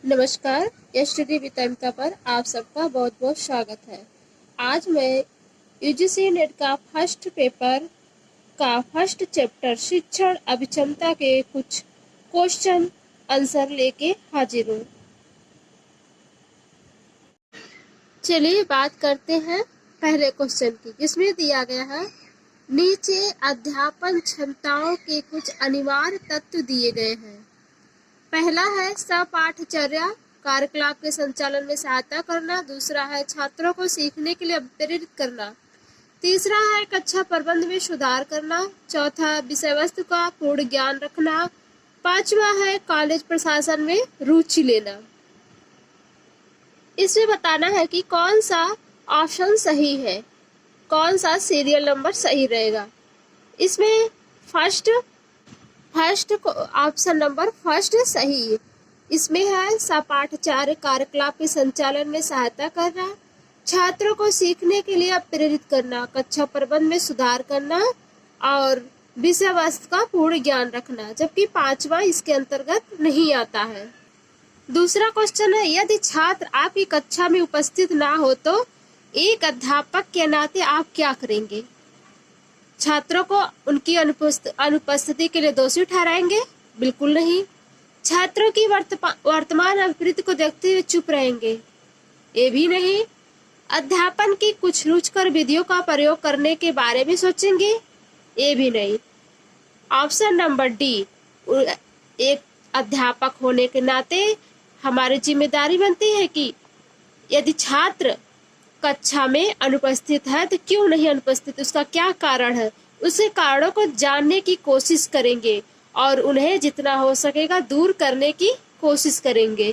नमस्कार। यशस्वी वितरणता पर आप सबका बहुत बहुत स्वागत है। आज मैं यूजीसी नेट का फर्स्ट पेपर का फर्स्ट चैप्टर शिक्षण अभिक्षमता के कुछ क्वेश्चन आंसर लेके हाजिर हूँ। चलिए बात करते हैं पहले क्वेश्चन की, जिसमें दिया गया है नीचे अध्यापन क्षमताओं के कुछ अनिवार्य तत्व दिए गए हैं। पहला है सहपाठचर्या कार्यकलाप के संचालन में सहायता करना। दूसरा है छात्रों को सीखने के लिए प्रेरित करना। तीसरा है कक्षा प्रबंध में सुधार करना। चौथा विषय वस्तु का पूर्ण ज्ञान रखना। पांचवा है कॉलेज प्रशासन में रुचि लेना। इसमें बताना है कि कौन सा ऑप्शन सही है, कौन सा सीरियल नंबर सही रहेगा। इसमें फर्स्ट ऑप्शन नंबर फर्स्ट सही है। इसमें है सहपाठचर्या कार्यकलाप के संचालन में सहायता करना, छात्रों को सीखने के लिए प्रेरित करना, कक्षा प्रबंध में सुधार करना और विषय वस्तु का पूर्ण ज्ञान रखना, जबकि पांचवा इसके अंतर्गत नहीं आता है। दूसरा क्वेश्चन है यदि छात्र आपकी कक्षा में उपस्थित ना हो तो एक अध्यापक के नाते आप क्या करेंगे? छात्रों को उनकी अनुपस्थिति के लिए दोषी ठहराएंगे? बिल्कुल नहीं। छात्रों की वर्तमान अभिवृद्धि को देखते हुए चुप रहेंगे? ये भी नहीं। अध्यापन की कुछ रुचिकर विधियों का प्रयोग करने के बारे में सोचेंगे? ये भी नहीं। ऑप्शन नंबर डी, एक अध्यापक होने के नाते हमारी जिम्मेदारी बनती है कि यदि छात्र कक्षा में अनुपस्थित है तो क्यों नहीं अनुपस्थित, उसका क्या कारण है, उसके कारणों को जानने की कोशिश करेंगे और उन्हें जितना हो सकेगा दूर करने की कोशिश करेंगे।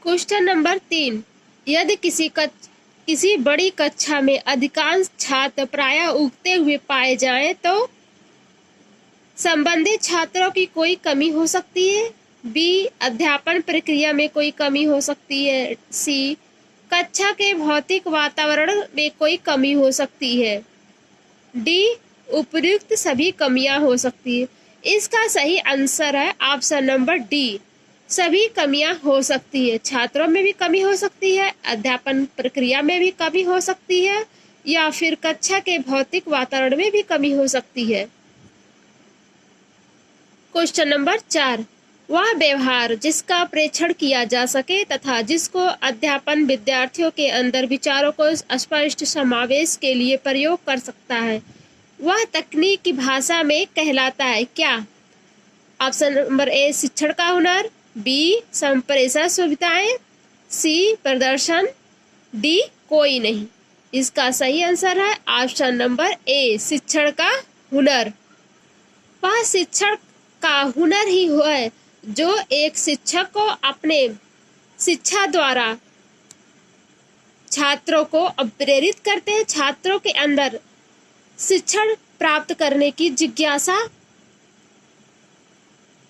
क्वेश्चन नंबर 3, यदि किसी बड़ी कक्षा में अधिकांश छात्र प्रायः उगते हुए पाए जाएं तो संबंधित छात्रों की कोई कमी हो सकती है। बी, अध्यापन प्रक्रिया में कोई कमी हो सकती है। सी, कक्षा के भौतिक वातावरण में कोई कमी हो सकती है। डी, उपयुक्त सभी कमियां हो सकती है। इसका सही आंसर है ऑप्शन नंबर डी, सभी कमियां हो सकती है। छात्रों में भी कमी हो सकती है, अध्यापन प्रक्रिया में भी कमी हो सकती है या फिर कक्षा के भौतिक वातावरण में भी कमी हो सकती है। क्वेश्चन नंबर 4, वह व्यवहार जिसका प्रेक्षण किया जा सके तथा जिसको अध्यापन विद्यार्थियों के अंदर विचारों को स्पष्ट समावेश के लिए प्रयोग कर सकता है, वह तकनीक की भाषा में कहलाता है क्या? ऑप्शन नंबर ए, शिक्षण का हुनर। बी, संप्रेषण सुविधाएं। सी, प्रदर्शन। डी, कोई नहीं। इसका सही आंसर है ऑप्शन नंबर ए, शिक्षण का हुनर। वह शिक्षण का हुनर ही है जो एक शिक्षक को अपने शिक्षा द्वारा छात्रों को प्रेरित करते हैं, छात्रों के अंदर शिक्षण प्राप्त करने की जिज्ञासा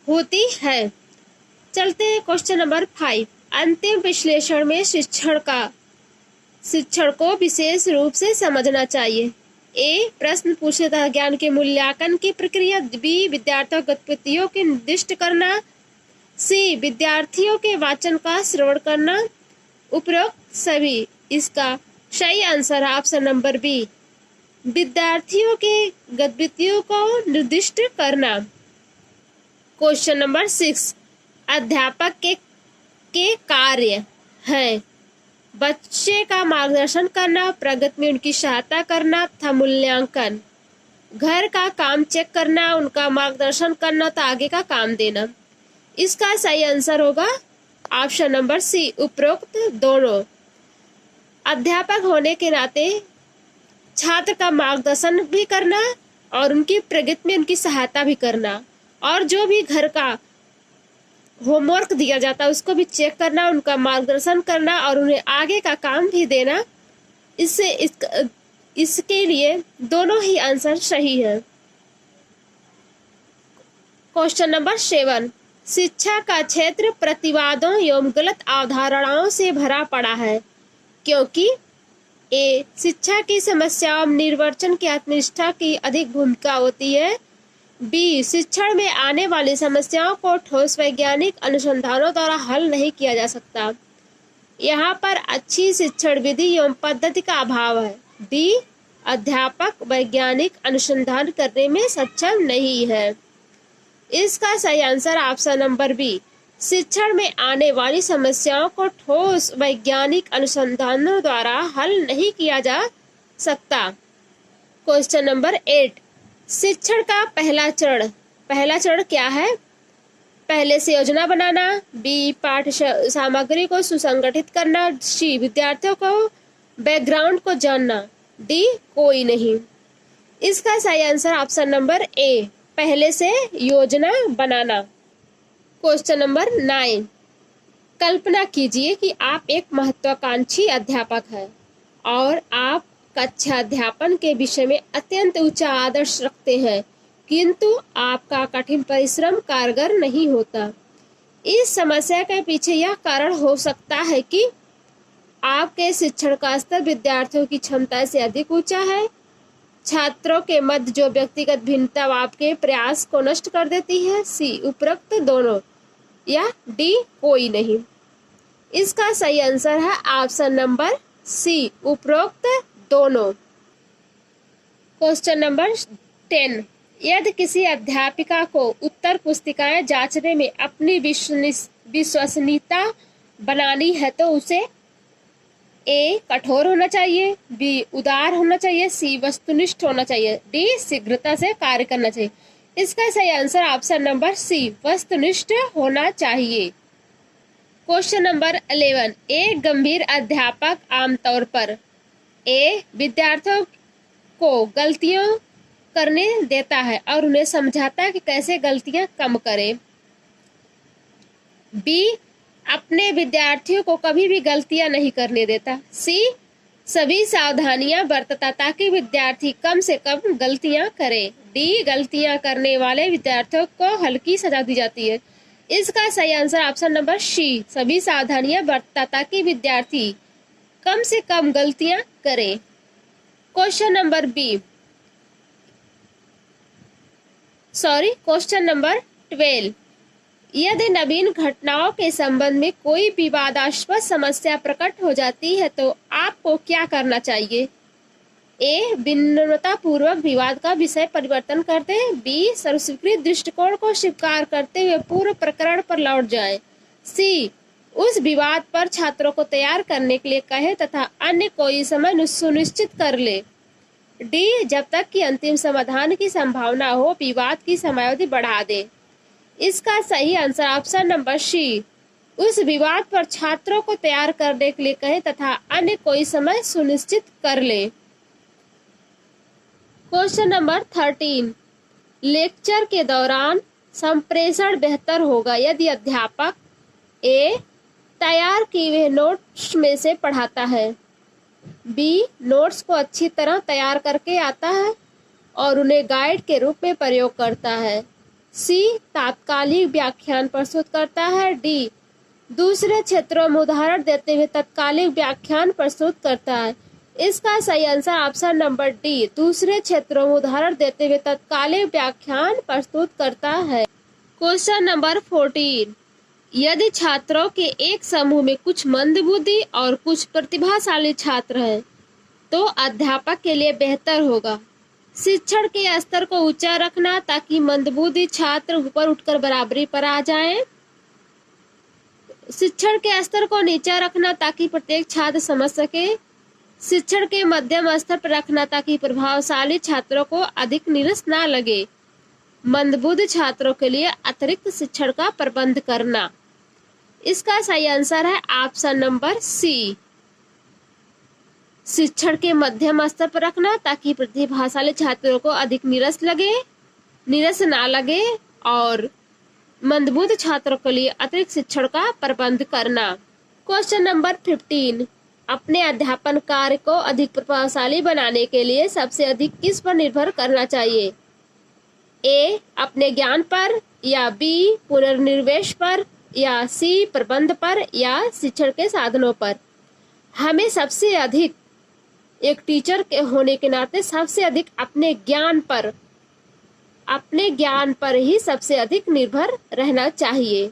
होती है। चलते हैं क्वेश्चन नंबर 5, अंतिम विश्लेषण में शिक्षण को विशेष रूप से समझना चाहिए। ए, प्रश्न पूछे तथा ज्ञान के मूल्यांकन की प्रक्रिया। बी, विद्यार्थियों गतिविधियों की निर्दिष्ट करना। सी, विद्यार्थियों के वाचन का श्रवण करना। उपरोक्त सभी। इसका सही आंसर है ऑप्शन नंबर बी, विद्यार्थियों के गतिविधियों को निर्दिष्ट करना। क्वेश्चन नंबर 6, अध्यापक के कार्य हैं बच्चे का मार्गदर्शन करना, प्रगति में उनकी सहायता करना तथा मूल्यांकन। घर का काम चेक करना, उनका मार्गदर्शन करना तो आगे का काम देना। इसका सही आंसर होगा ऑप्शन नंबर सी, उपरोक्त दोनों। अध्यापक होने के नाते छात्र का मार्गदर्शन भी करना और उनकी प्रगति में उनकी सहायता भी करना, और जो भी घर का होमवर्क दिया जाता है उसको भी चेक करना, उनका मार्गदर्शन करना और उन्हें आगे का काम भी देना। इसके लिए दोनों ही आंसर सही है। क्वेश्चन नंबर 7, शिक्षा का क्षेत्र प्रतिवादों एवं गलत अवधारणाओं से भरा पड़ा है क्योंकि ए, शिक्षा की समस्याओं निर्वचन की आत्मनिष्ठा की अधिक भूमिका होती है। बी, शिक्षण में आने वाली समस्याओं को ठोस वैज्ञानिक अनुसंधानों द्वारा हल नहीं किया जा सकता। यहाँ पर अच्छी शिक्षण विधि एवं पद्धति का अभाव है। डी, अध्यापक वैज्ञानिक अनुसंधान करने में सक्षम नहीं है। इसका सही आंसर ऑप्शन नंबर बी, शिक्षण में आने वाली समस्याओं को ठोस वैज्ञानिक अनुसंधानों द्वारा हल नहीं किया जा सकता। क्वेश्चन नंबर 8, शिक्षण का पहला चरण क्या है? पहले से योजना बनाना, बी, पाठ्य सामग्री को सुसंगठित करना, सी, विद्यार्थियों को बैकग्राउंड को जानना, डी, कोई नहीं। इसका सही आंसर ऑप्शन नंबर ए, पहले से योजना बनाना। क्वेश्चन नंबर 9, कल्पना कीजिए कि आप एक महत्वाकांक्षी अध्यापक हैं और आप कक्षा अध्यापन के विषय में अत्यंत ऊंचा आदर्श रखते हैं, किंतु आपका कठिन परिश्रम कारगर नहीं होता। इस समस्या के पीछे यह कारण हो सकता है कि आपके शिक्षण का स्तर विद्यार्थियों की क्षमता से अधिक ऊंचा है, छात्रों के मध्य जो व्यक्तिगत भिन्नता आपके प्रयास को नष्ट कर देती है, सी, उपरोक्त दोनों, या डी, कोई नहीं। इसका सही आंसर है ऑप्शन नंबर सी, उपरोक्त दोनों। क्वेश्चन नंबर 10, यदि किसी अध्यापिका को उत्तर पुस्तिकाएं जांचने में अपनी विश्वसनीयता बनानी है तो उसे ए, कठोर होना चाहिए, बी, उदार होना चाहिए, सी, वस्तुनिष्ठ होना चाहिए, डी, शीघ्रता से कार्य करना चाहिए। इसका सही आंसर ऑप्शन नंबर सी, वस्तुनिष्ठ होना चाहिए। क्वेश्चन नंबर 11, एक गंभीर अध्यापक आमतौर पर ए, विद्यार्थियों को गलतियां करने देता है और उन्हें समझाता है कि कैसे गलतियां कम करें, बी, अपने विद्यार्थियों को कभी भी गलतियां नहीं करने देता, सी, सभी सावधानियां बरतता ताकि विद्यार्थी कम से कम गलतियां करे, डी, गलतियां करने वाले विद्यार्थियों को हल्की सजा दी जाती है। इसका सही आंसर ऑप्शन नंबर सी, सभी सावधानियां बरतता ताकि विद्यार्थी कम से कम गलतियां करे। क्वेश्चन नंबर 12, यदि नवीन घटनाओं के संबंध में कोई विवादास्पद समस्या प्रकट हो जाती है तो आपको क्या करना चाहिए? ए, विनम्रता पूर्वक विवाद का विषय परिवर्तन कर दें, बी, सर्वस्वीकृत दृष्टिकोण को स्वीकार करते हुए पूर्व प्रकरण पर लौट जाएं, सी, उस विवाद पर छात्रों को तैयार करने के लिए कहे तथा अन्य कोई समय सुनिश्चित कर ले, डी, जब तक कि अंतिम समाधान की संभावना हो विवाद की समयावधि बढ़ा दे। इसका सही आंसर ऑप्शन नंबर सी, उस विवाद पर छात्रों को तैयार करने के लिए कहे तथा अन्य कोई समय सुनिश्चित कर ले। क्वेश्चन नंबर 13, लेक्चर के दौरान संप्रेषण बेहतर होगा यदि अध्यापक ए, तैयार किए हुए नोट्स में से पढ़ाता है, बी, नोट्स को अच्छी तरह तैयार करके आता है और उन्हें गाइड के रूप में प्रयोग करता है, सी, तात्कालिक व्याख्यान प्रस्तुत करता है, डी, दूसरे क्षेत्रों में उदाहरण देते हुए तात्कालिक व्याख्यान प्रस्तुत करता है। इसका सही आंसर ऑप्शन नंबर डी, दूसरे क्षेत्रों में उदाहरण देते हुए तात्कालिक व्याख्यान प्रस्तुत करता है। क्वेश्चन नंबर 14, यदि छात्रों के एक समूह में कुछ मंदबुद्धि और कुछ प्रतिभाशाली छात्र हैं तो अध्यापक के लिए बेहतर होगा शिक्षण के स्तर को ऊंचा रखना ताकि मंदबुद्धि छात्र ऊपर उठकर बराबरी पर आ जाएं, शिक्षण के स्तर को नीचा रखना ताकि प्रत्येक छात्र समझ सके, शिक्षण के मध्यम स्तर पर रखना ताकि प्रभावशाली छात्रों को अधिक नीरस ना लगे, मंदबुद्ध छात्रों के लिए अतिरिक्त शिक्षण का प्रबंध करना। इसका सही आंसर है ऑप्शन नंबर सी, शिक्षण के मध्यम स्तर पर रखना ताकि प्रतिभाशाली छात्रों को अधिक नीरस ना लगे और मंदबुद्ध छात्रों के लिए अतिरिक्त शिक्षण का प्रबंध करना। क्वेश्चन नंबर 15, अपने अध्यापन कार्य को अधिक प्रभावशाली बनाने के लिए सबसे अधिक किस पर निर्भर करना चाहिए? ए, अपने ज्ञान पर, या बी, पुनर्निवेश पर, या सी, प्रबंध पर, या शिक्षण के साधनों पर। हमें सबसे अधिक, एक टीचर के होने के नाते सबसे अधिक अपने ज्ञान पर अपने ज्ञान पर ही सबसे अधिक निर्भर रहना चाहिए।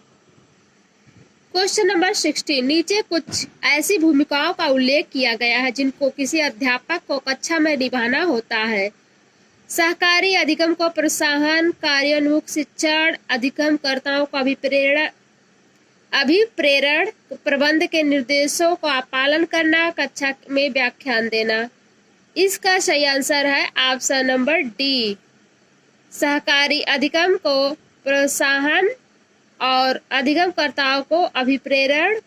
क्वेश्चन नंबर 16, नीचे कुछ ऐसी भूमिकाओं का उल्लेख किया गया है जिनको किसी अध्यापक को कक्षा में निभाना होता है। सहकारी अधिगम को प्रोत्साहन, कार्योन्मुख शिक्षण, अधिगमकर्ताओं को अभिप्रेरण, प्रबंध के निर्देशों का पालन करना, कक्षा में व्याख्यान देना। इसका सही आंसर है ऑप्शन नंबर डी, सहकारी अधिगम को प्रोत्साहन और अधिगमकर्ताओं को अभिप्रेरण,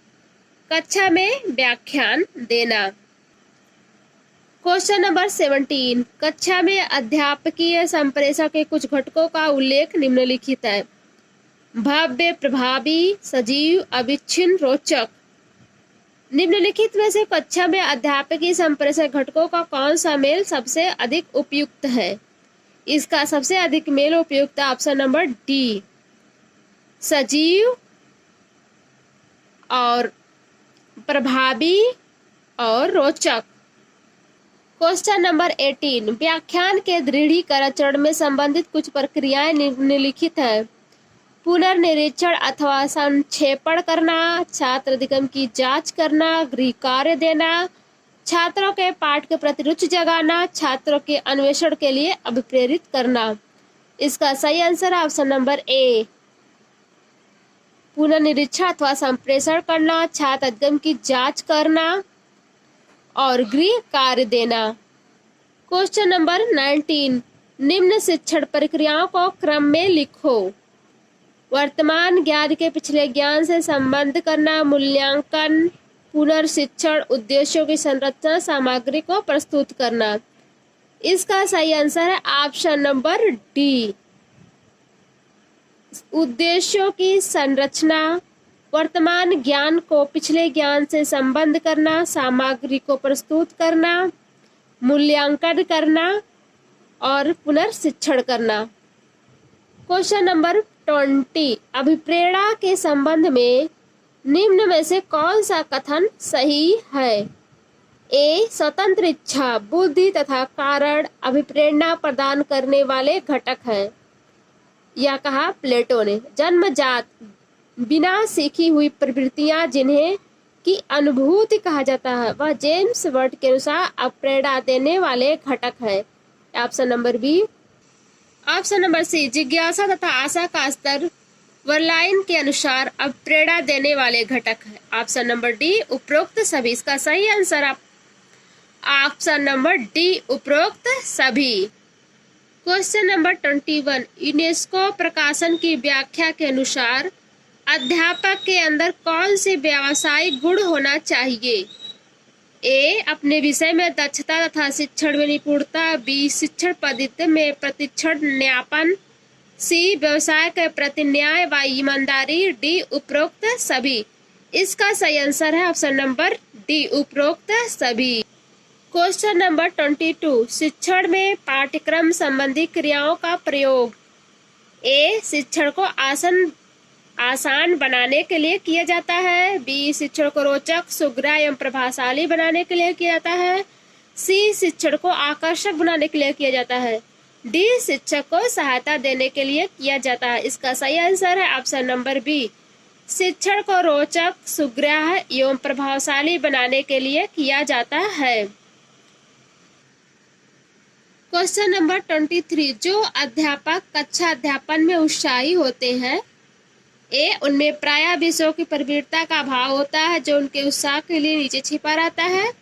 कक्षा में व्याख्यान देना। क्वेश्चन नंबर 17, कक्षा में अध्यापकीय संप्रेषण के कुछ घटकों का उल्लेख निम्नलिखित है। भव्य, प्रभावी, सजीव, अविच्छिन्न, रोचक। निम्नलिखित में से कक्षा में अध्यापकीय संप्रेषण घटकों का कौन सा मेल सबसे अधिक उपयुक्त है? इसका सबसे अधिक मेल उपयुक्त ऑप्शन नंबर डी, सजीव और प्रभावी और रोचक। क्वेश्चन नंबर 18, व्याख्यान के दृढ़ीकरण चरण में संबंधित कुछ प्रक्रियाएं निम्नलिखित है। पुनर्निरीक्षण अथवा संक्षेपण करना, छात्र अधिगम की जांच करना, गृह कार्य देना, छात्रों के पाठ के प्रति रुचि जगाना, छात्रों के अन्वेषण के लिए अभिप्रेरित करना। इसका सही आंसर ऑप्शन नंबर ए, पुनर्निरीक्षण अथवा संप्रेषण करना, छात्र अधिगम की जांच करना और गृह कार्य देना। क्वेश्चन नंबर 19, निम्न शिक्षण प्रक्रियाओं को क्रम में लिखो। वर्तमान ज्ञान के पिछले ज्ञान से संबंध करना, मूल्यांकन, पुनर्शिक्षण, उद्देश्यों की संरचना, सामग्री को प्रस्तुत करना। इसका सही आंसर है ऑप्शन नंबर डी, उद्देश्यों की संरचना, वर्तमान ज्ञान को पिछले ज्ञान से संबंध करना, सामग्री को प्रस्तुत करना, मूल्यांकन करना और पुनर्शिक्षण करना। क्वेश्चन नंबर 20, अभिप्रेरणा के संबंध में निम्न में से कौन सा कथन सही है? ए, स्वतंत्र इच्छा, बुद्धि तथा कारण अभिप्रेरणा प्रदान करने वाले घटक है। यह कहा प्लेटो ने। जन्मजात बिना सीखी हुई प्रवृत्तियां जिन्हें की अनुभूति कहा जाता है, वह जेम्स वर्ट के अनुसार प्रेरणा देने वाले घटक है। Option number B. Option number C, जिज्ञासा तथा आशा का स्तर वर्लाइन के अनुसार प्रेरणा देने वाले घटक है। ऑप्शन नंबर डी, उपरोक्त सभी। इसका सही आंसर ऑप्शन नंबर डी, उपरोक्त सभी। क्वेश्चन नंबर 21, यूनेस्को प्रकाशन की व्याख्या के अनुसार अध्यापक के अंदर कौन से व्यावसायिक गुण होना चाहिए? ए, अपने विषय में दक्षता तथा शिक्षण में निपुणता। बी, शिक्षण पद्धति में प्रतिक्षण ज्ञापन। सी, व्यवसाय के प्रति न्याय व ईमानदारी। डी, उपरोक्त सभी। इसका सही आंसर है ऑप्शन नंबर डी, उपरोक्त सभी। क्वेश्चन नंबर 22, शिक्षण में पाठ्यक्रम संबंधी क्रियाओं का प्रयोग। ए, शिक्षण को आसान बनाने के लिए किया जाता है। बी, शिक्षण को रोचक, सुग्राह्य एवं प्रभावशाली बनाने के लिए किया जाता है। सी, शिक्षण को आकर्षक बनाने के लिए किया जाता है। डी, शिक्षक को सहायता देने के लिए किया जाता है। इसका सही आंसर है ऑप्शन नंबर बी, शिक्षण को रोचक, सुग्राह्य एवं प्रभावशाली बनाने के लिए किया जाता है। क्वेश्चन नंबर 23, जो अध्यापक कक्षा अध्यापन में उत्साही होते हैं। ए, उनमें प्रायः विषयों की प्रवृत्ता का अभाव होता है जो उनके उत्साह के लिए नीचे छिपा रहता है।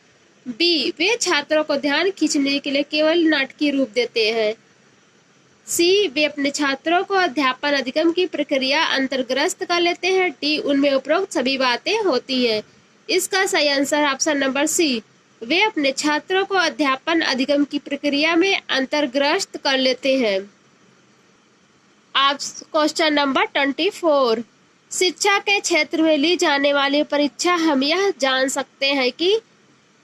बी, वे छात्रों को ध्यान खींचने के लिए केवल नाटकीय रूप देते हैं। सी, वे अपने छात्रों को अध्यापन अधिगम की प्रक्रिया अंतर्ग्रस्त कर लेते हैं। डी, उनमें उपरोक्त सभी बातें होती हैं। इसका सही आंसर ऑप्शन नंबर सी, वे अपने छात्रों को अध्यापन अधिगम की प्रक्रिया में अंतर्ग्रस्त कर लेते हैं। आप क्वेश्चन नंबर 24, शिक्षा के क्षेत्र में ली जाने वाली परीक्षा हम यह जान सकते हैं कि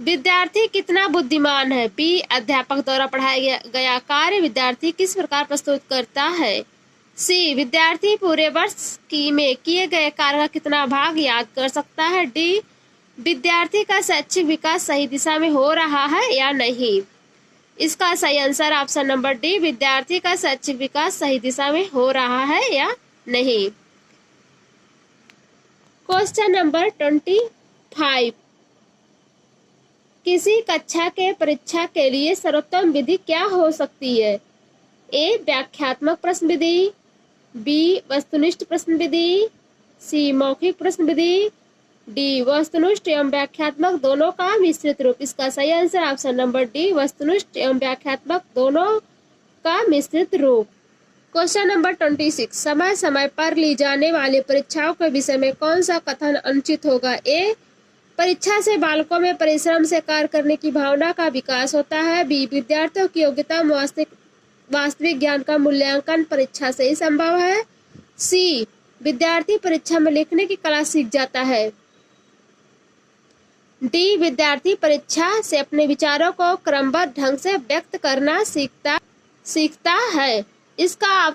विद्यार्थी कितना बुद्धिमान है। बी, अध्यापक द्वारा पढ़ाया गया कार्य विद्यार्थी किस प्रकार प्रस्तुत करता है। सी, विद्यार्थी पूरे वर्ष में किए गए कार्य का कितना भाग याद कर सकता है। डी, विद्यार्थी का शैक्षिक विकास सही दिशा में हो रहा है या नहीं। इसका सही आंसर ऑप्शन नंबर डी, विद्यार्थी का शैक्षिक विकास सही दिशा में हो रहा है या नहीं। क्वेश्चन नंबर 25, किसी कक्षा के परीक्षा के लिए सर्वोत्तम विधि क्या हो सकती है? ए व्याख्यात्मक प्रश्न विधि, बी वस्तुनिष्ठ प्रश्न विधि, सी मौखिक प्रश्न विधि, डी वस्तुनिष्ठ एवं व्याख्यात्मक दोनों का मिश्रित रूप। इसका सही आंसर ऑप्शन नंबर डी, वस्तुनिष्ठ एवं व्याख्यात्मक दोनों का मिश्रित रूप। क्वेश्चन नंबर 26, समय समय पर ली जाने वाली परीक्षाओं के विषय में कौन सा कथन अनुचित होगा? ए परीक्षा से बालकों में परिश्रम से कार्य करने की भावना का विकास होता है, बी विद्यार्थियों की योग्यता वास्तविक ज्ञान का मूल्यांकन परीक्षा से ही संभव है, सी विद्यार्थी परीक्षा में लिखने की कला सीख जाता है, डी विद्यार्थी परीक्षा से अपने विचारों को क्रमबद्ध ढंग से व्यक्त करना सीखता है। इसका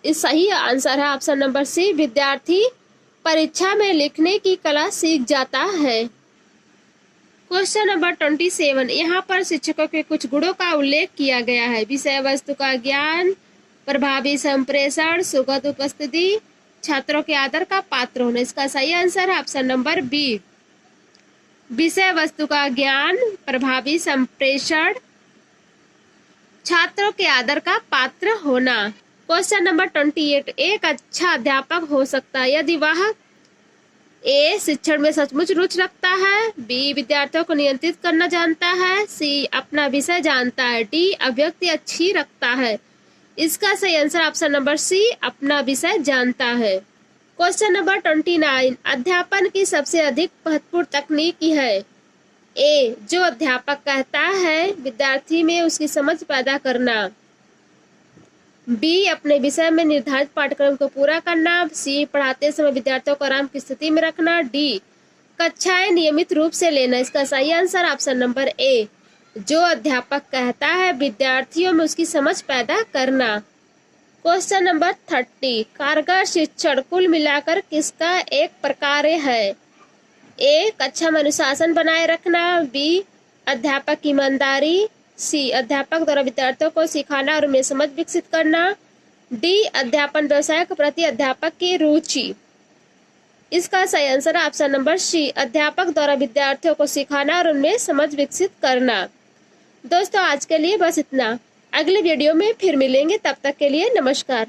सही आंसर है ऑप्शन नंबर सी, विद्यार्थी परीक्षा में लिखने की कला सीख जाता है। क्वेश्चन नंबर 27, यहाँ पर शिक्षकों के कुछ गुणों का उल्लेख किया गया है। विषय वस्तु का ज्ञान, प्रभावी संप्रेषण, सुगत उपस्थिति, छात्रों के आदर का पात्र होना। इसका सही आंसर है ऑप्शन नंबर बी, विषय वस्तु का ज्ञान, प्रभावी संप्रेषण, छात्रों के आदर का पात्र होना। क्वेश्चन नंबर 28, एक अच्छा अध्यापक हो सकता है यदि वह ए शिक्षण में सचमुच रुचि रखता है, बी विद्यार्थियों को नियंत्रित करना जानता है, सी अपना विषय जानता है, डी अभिव्यक्ति अच्छी रखता है। इसका सही आंसर ऑप्शन नंबर सी, अपना विषय जानता है। क्वेश्चन नंबर 29, अध्यापन की सबसे अधिक महत्वपूर्ण तकनीक है? ए जो अध्यापक कहता है, विद्यार्थी में उसकी समझ पैदा करना, बी अपने विषय में निर्धारित पाठ्यक्रम को पूरा करना, सी पढ़ाते समय विद्यार्थियों को आराम की स्थिति में रखना, डी कक्षाएं नियमित रूप से लेना। इसका सही आंसर ऑप्शन नंबर ए, जो अध्यापक कहता है, विद्यार्थियों में उसकी समझ पैदा करना। क्वेश्चन नंबर 30, कारगर शिक्षण कुल मिलाकर किसका एक प्रकार है? ए कक्षा में अनुशासन बनाए रखना, बी अध्यापक की ईमानदारी, सी अध्यापक द्वारा विद्यार्थियों को सिखाना और उनमें समझ विकसित करना, डी अध्यापन व्यवसाय के प्रति अध्यापक की रुचि। इसका सही आंसर ऑप्शन नंबर सी, अध्यापक द्वारा विद्यार्थियों को सिखाना और उनमें समझ विकसित करना। दोस्तों आज के लिए बस इतना, अगले वीडियो में फिर मिलेंगे, तब तक के लिए नमस्कार।